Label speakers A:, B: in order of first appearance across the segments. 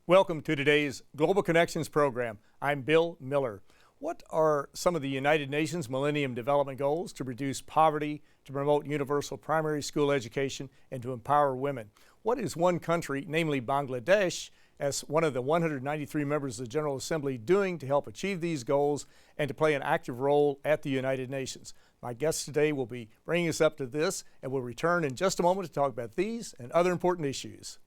A: Welcome to today's Global Connections program. I'm Bill Miller. What are some of the United Nations Millennium Development Goals to reduce poverty, to promote universal primary school education, and to empower women? What is one country, namely Bangladesh, as one of the 193 members of the General Assembly, doing to help achieve these goals and to play an active role at the United Nations? My guest today will be bringing us up to this, and we'll return in just a moment to talk about these and other important issues.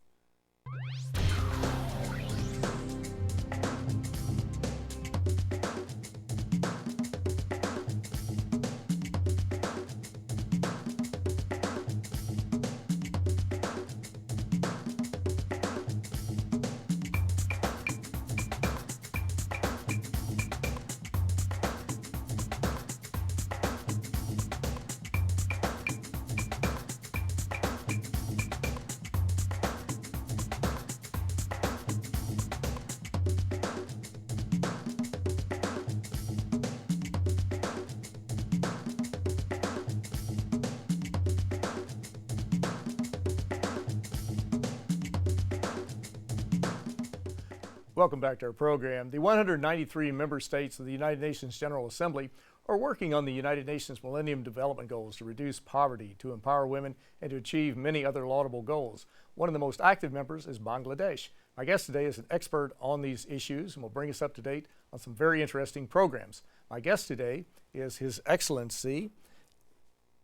A: Welcome back to our program. The 193 member states of the United Nations General Assembly are working on the United Nations Millennium Development Goals to reduce poverty, to empower women, and to achieve many other laudable goals. One of the most active members is Bangladesh. My guest today is an expert on these issues and will bring us up to date on some very interesting programs. My guest today is His Excellency,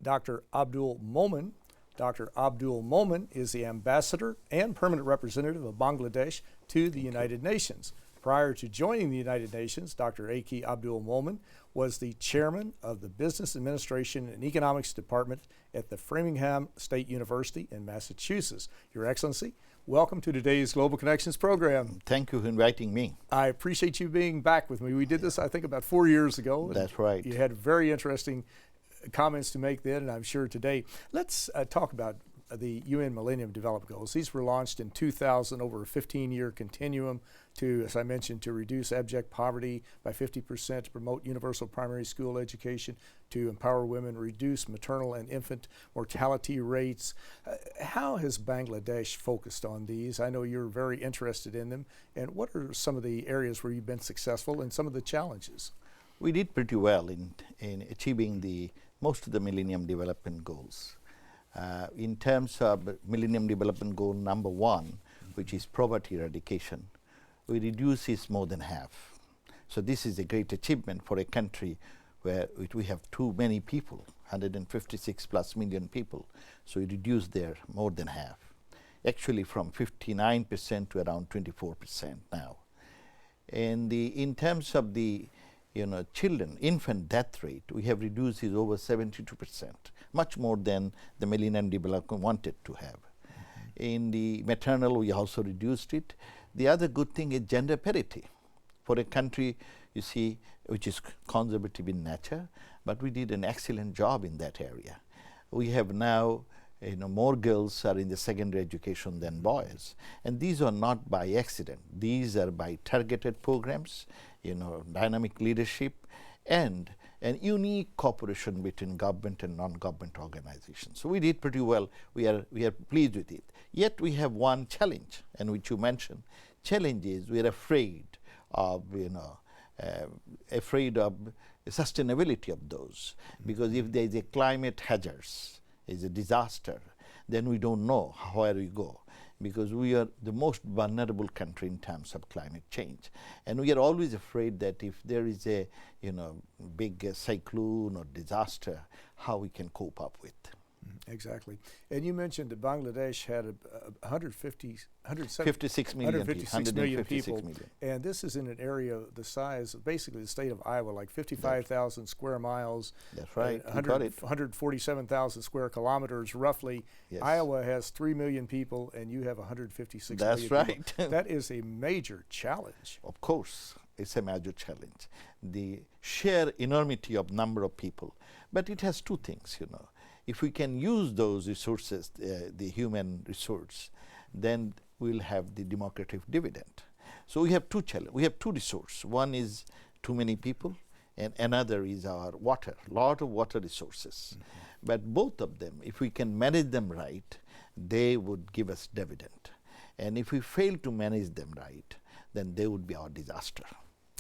A: Dr. Abdul Momen. Dr. Abdul Momen is the ambassador and permanent representative of Bangladesh to the United Nations. Prior to joining the United Nations, Dr. A.K. Abdul Momen was the chairman of the Business Administration and Economics Department at the Framingham State University in Massachusetts. Your Excellency, welcome to today's Global Connections program.
B: Thank you for inviting me.
A: I appreciate you being back with me. We did this, I think, about 4 years ago.
B: That's right.
A: You had very interesting comments to make then, and I'm sure today. Let's talk about the UN Millennium Development Goals. These were launched in 2000 over a 15-year continuum to, as I mentioned, to reduce abject poverty by 50%, to promote universal primary school education, to empower women, reduce maternal and infant mortality rates. How has Bangladesh focused on these? I know you're very interested in them. And what are some of the areas where you've been successful and some of the challenges?
B: We did pretty well in achieving most of the Millennium Development Goals. In terms of Millennium Development Goal number 1, which is poverty eradication, we reduce it more than half. So this is a great achievement for a country where we have too many people, 156 plus million people. So we reduce there more than half, actually from 59% to around 24% now. And in terms of the infant death rate, we have reduced it over 72%, much more than the Millennium Development wanted to have. In the maternal, we also reduced it. The other good thing is gender parity. For a country, you see, which is conservative in nature, but we did an excellent job in that area. We have now more girls are in the secondary education than boys. And these are not by accident. These are by targeted programs, dynamic leadership, and a unique cooperation between government and non-government organizations. So we did pretty well. We are pleased with it. Yet we have one challenge, and which you mentioned. Challenge is we are afraid of sustainability of those, because if there is a climate hazards, is a disaster, then we don't know where we go, because we are the most vulnerable country in terms of climate change. And we are always afraid that if there is a big cyclone or disaster, how we can cope up with.
A: Exactly. And you mentioned that Bangladesh had
B: 156 million
A: people. And this is in an area the size of basically the state of Iowa, like 55,000 square miles.
B: That's right.
A: 147,000 square kilometers roughly.
B: Yes.
A: Iowa has 3 million people and you have 156
B: That's
A: million
B: right.
A: people. That is a major challenge.
B: Of course, it's a major challenge. The sheer enormity of number of people. But it has two things, If we can use those resources, the human resource, then we'll have the democratic dividend. So we have two challenges. We have two resources. One is too many people, and another is our water, lot of water resources. But both of them, if we can manage them right, they would give us dividend. And if we fail to manage them right, then they would be our disaster.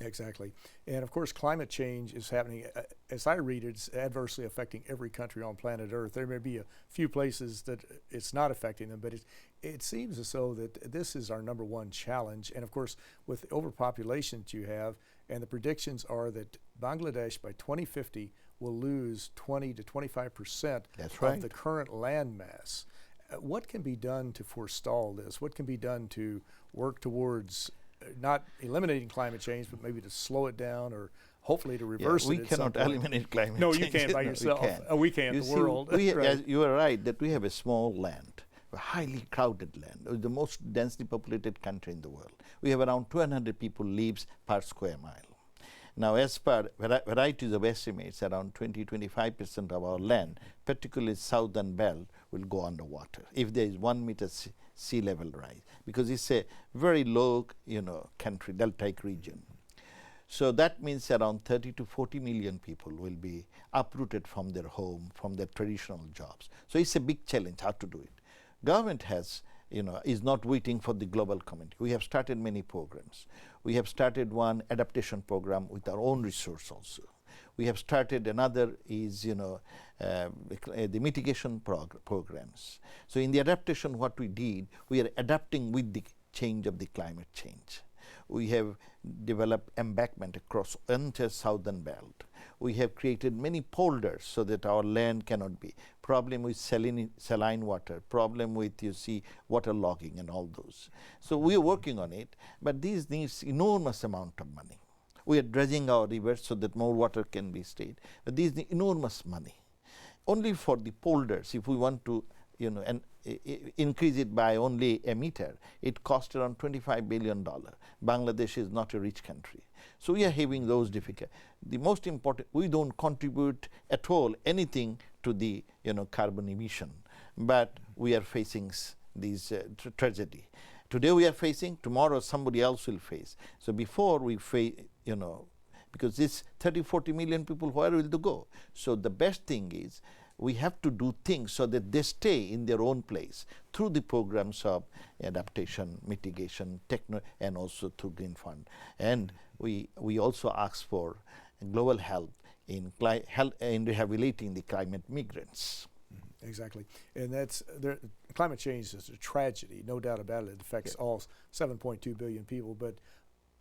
A: Exactly. And of course, climate change is happening, as I read it, it's adversely affecting every country on planet Earth. There may be a few places that it's not affecting them, but it seems as though that this is our number one challenge. And of course, with the overpopulation that you have, and the predictions are that Bangladesh by 2050 will lose 20 to 25% of the current land mass. What can be done to forestall this? What can be done to work towards not eliminating climate change, but maybe to slow it down or hopefully to reverse it?
B: We cannot eliminate climate change.
A: No, you can't by yourself. We can't, the world.
B: Right. You are right that we have a small land, a highly crowded land, the most densely populated country in the world. We have around 200 people lives per square mile. Now, as per varieties of estimates, around 20-25% of our land, particularly southern belt, will go underwater if there is 1 meter sea level rise, because it's a very low, country, deltaic region. So that means around 30 to 40 million people will be uprooted from their home, from their traditional jobs. So it's a big challenge how to do it. Government has, is not waiting for the global community. We have started many programs. We have started one adaptation program with our own resource also. We have started another is, the mitigation programs. So in the adaptation, what we did, we are adapting with the change of the climate change. We have developed embankment across entire southern belt. We have created many polders so that our land cannot be. Problem with saline water, problem with, water logging and all those. So we are working on it, but these needs enormous amount of money. We are dredging our rivers so that more water can be stayed. But these need enormous money. Only for the polders, if we want to, increase it by only a meter, it costs around $25 billion. Bangladesh is not a rich country. So we are having those difficulties. The most important, we don't contribute at all anything to the carbon emission, but we are facing this tragedy. Today we are facing, tomorrow somebody else will face. So before we face, because this 30-40 million people, where will they go? So the best thing is we have to do things so that they stay in their own place through the programs of adaptation, mitigation, and also through Green Fund. And we also ask for global help in rehabilitating the climate migrants.
A: Exactly. And climate change is a tragedy, no doubt about it. It affects all 7.2 billion people, but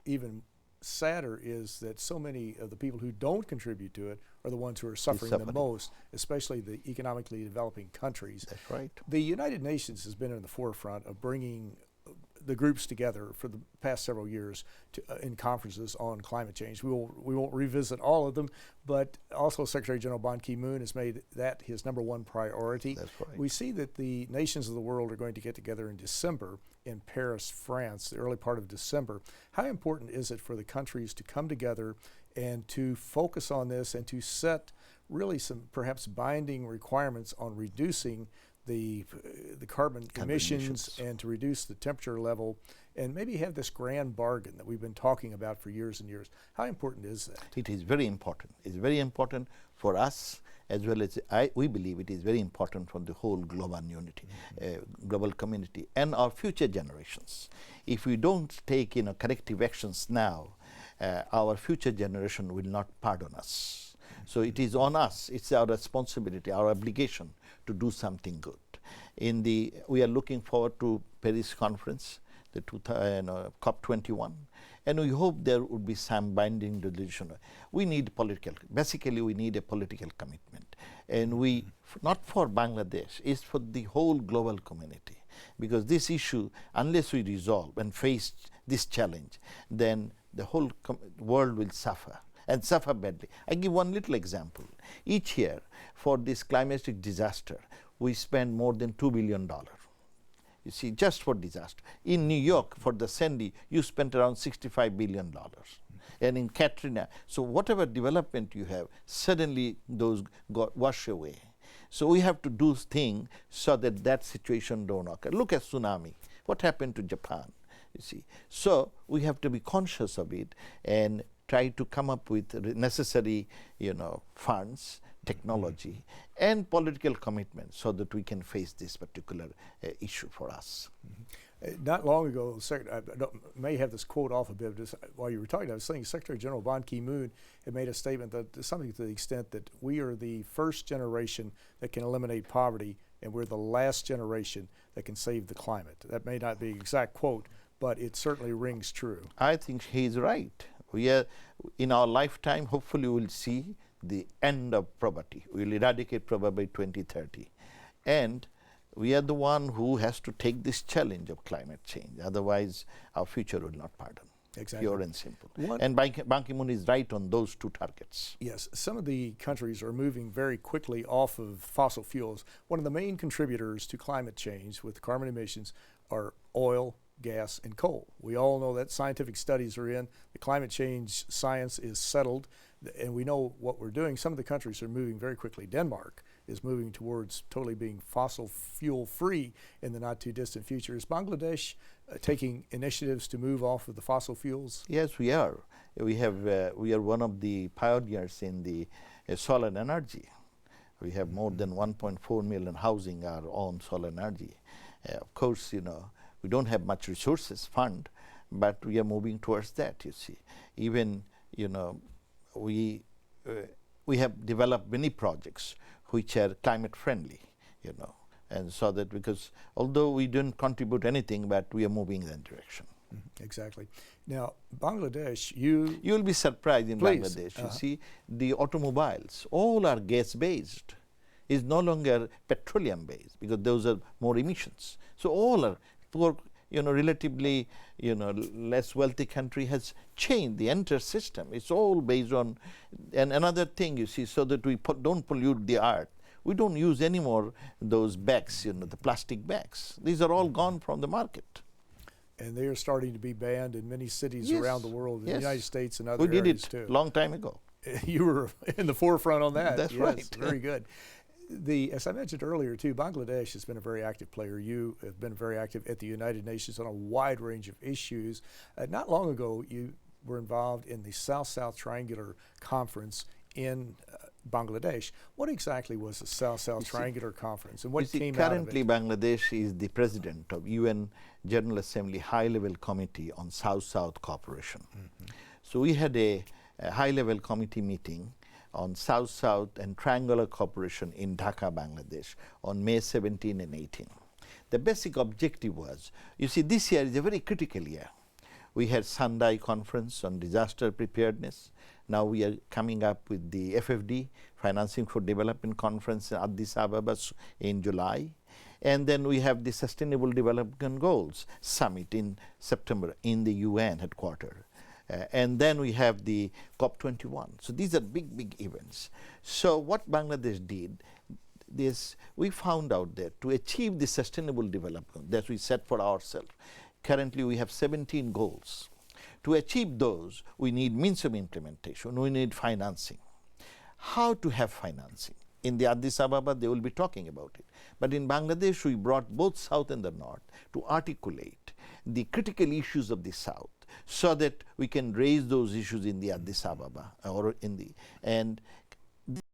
A: even sadder is that so many of the people who don't contribute to it are the ones who are suffering the most, especially the economically developing countries.
B: That's right.
A: The United Nations has been in the forefront of bringing the groups together for the past several years in conferences on climate change. We won't revisit all of them, but also Secretary General Ban Ki-moon has made that his number one priority.
B: That's right.
A: We see that the nations of the world are going to get together in December in Paris, France, the early part of December. How important is it for the countries to come together and to focus on this and to set really some perhaps binding requirements on reducing the carbon emissions and to reduce the temperature level, and maybe have this grand bargain that we've been talking about for years and years? How important is that?
B: It is very important. It's very important for us, as well as we believe it is very important for the whole global unity, global community, and our future generations. If we don't take corrective actions now, our future generation will not pardon us. So it is on us. It's our responsibility, our obligation to do something good. We are looking forward to Paris conference, the COP21, and we hope there would be some binding decision. We need basically we need a political commitment, and not for Bangladesh, it's for the whole global community, because this issue, unless we resolve and face this challenge, then the whole world will suffer, and suffer badly. I give one little example. Each year, for this climatic disaster, we spend more than $2 billion. You see, just for disaster. In New York, for the Sandy, you spent around $65 billion. And in Katrina, so whatever development you have, suddenly those got washed away. So we have to do things so that that situation don't occur. Look at tsunami. What happened to Japan? You see. So we have to be conscious of it and try to come up with necessary, funds, technology, and political commitment so that we can face this particular issue for us.
A: Not long ago, may have this quote off a bit, just while you were talking, I was thinking Secretary General Ban Ki-moon had made a statement that something to the extent that we are the first generation that can eliminate poverty, and we're the last generation that can save the climate. That may not be an exact quote, but it certainly rings true.
B: I think he's right. We are, in our lifetime, hopefully we'll see the end of poverty. We'll eradicate poverty by 2030. And we are the one who has to take this challenge of climate change. Otherwise, our future will not pardon.
A: Exactly.
B: Pure and simple. And Ban Ki-moon is right on those two targets.
A: Yes, some of the countries are moving very quickly off of fossil fuels. One of the main contributors to climate change with carbon emissions are oil, gas, and coal. We all know that scientific studies are in. The climate change science is settled, and we know what we're doing. Some of the countries are moving very quickly. Denmark is moving towards totally being fossil fuel free in the not too distant future. Is Bangladesh taking initiatives to move off of the fossil fuels?
B: Yes, we are. We are one of the pioneers in the solar energy. We have more than 1.4 million housing are on solar energy. Of course, we don't have much resources fund, but we are moving towards that, you see. Even, we have developed many projects which are climate friendly, and so that, because although we didn't contribute anything, but we are moving in that direction.
A: Exactly. Now, Bangladesh,
B: you'll be surprised in
A: please.
B: Bangladesh. You see, the automobiles, all are gas-based. It's no longer petroleum-based because those are more emissions. So all are poor, relatively, less wealthy country has changed the entire system. It's all based on, and another thing, you see, so that we don't pollute the earth. We don't use anymore those bags, the plastic bags. These are all gone from the market.
A: And they are starting to be banned in many cities
B: Yes.
A: around the world, in the United States and other
B: we did
A: areas
B: it
A: too.
B: long time ago.
A: You were in the forefront on that.
B: That's
A: yes,
B: right.
A: Very good. As I mentioned earlier too, Bangladesh has been a very active player. You have been very active at the United Nations on a wide range of issues. Not long ago, you were involved in the South-South Triangular Conference in Bangladesh. What exactly was the South-South Triangular Conference, and what came out of it?
B: Currently, Bangladesh is the president of UN General Assembly High-Level Committee on South-South Cooperation. So we had a high-level committee meeting on South-South and Triangular Cooperation in Dhaka, Bangladesh on May 17 and 18. The basic objective was, you see, this year is a very critical year. We had Sendai Conference on disaster preparedness. Now we are coming up with the FFD, Financing for Development Conference in Addis Ababa in July. And then we have the Sustainable Development Goals Summit in September in the UN headquarters. And then we have the COP21. So these are big, big events. So what Bangladesh did, we found out that to achieve the sustainable development that we set for ourselves, currently we have 17 goals. To achieve those, we need means of implementation, we need financing. How to have financing? In the Addis Ababa, they will be talking about it. But in Bangladesh, we brought both South and the North to articulate the critical issues of the South, so that we can raise those issues in the Addis Ababa or in the, and